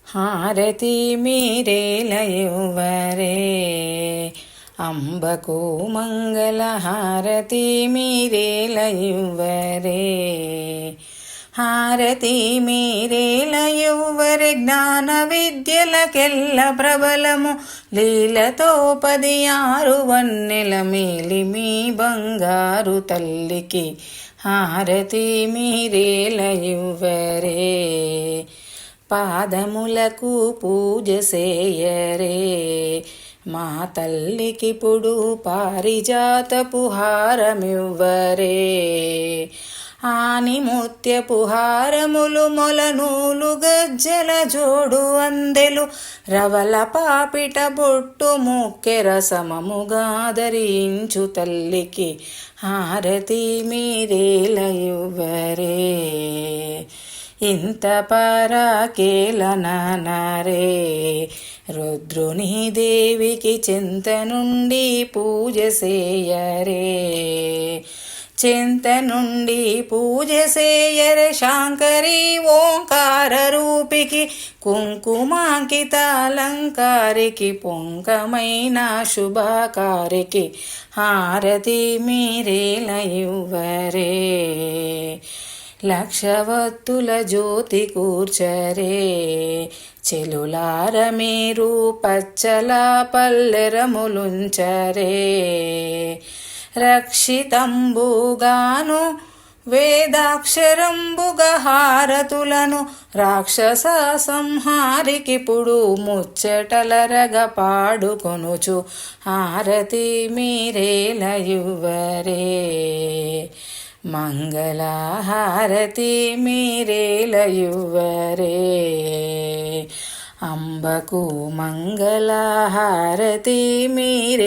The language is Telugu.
హారతి మీరేలయువరే అంబకు మంగళ హారతి మీరేలయువరే హారతి మీరేలయువరే జ్ఞాన విద్యలకెల్ల ప్రబలము లీలతో 16 వన్నెల మేలిమి బంగారు తల్లికి హారతి మీరేలయువరే పాదములకు పూజ సేయరే మా తల్లికిప్పుడు పారిజాతపు హారమివ్వరే ఆని ముత్యపు హారములు మొలనూలు గజ్జల జోడు అందెలు రవల పాపిట బొట్టు ముక్కెర సమముగా ధరించు తల్లికి హారతి మీరేలయువరే ఇంత పరాకేలనరే రుద్రుని దేవికి చింత నుండి పూజ సేయరే చింత నుండి పూజ సేయరే శాంకరి ఓంకార రూపికి కుంకుమాంకిత అలంకారికి పొంకమైన శుభకారికి హారతి మీరేలయువరే లక్షవత్తుల జ్యోతి కూర్చరే చెలులార మీరు పచ్చల పల్లెరములుంచరే రక్షితంబుగాను వేదాక్షరంబుగా హారతులను రాక్షస సంహారికిప్పుడు ముచ్చటలరగ పాడుకొనుచు హారతి మీరేలయువరే మంగళహారతి మీరేలయువరే అంబకు మంగళహారతి మీరేలయువరే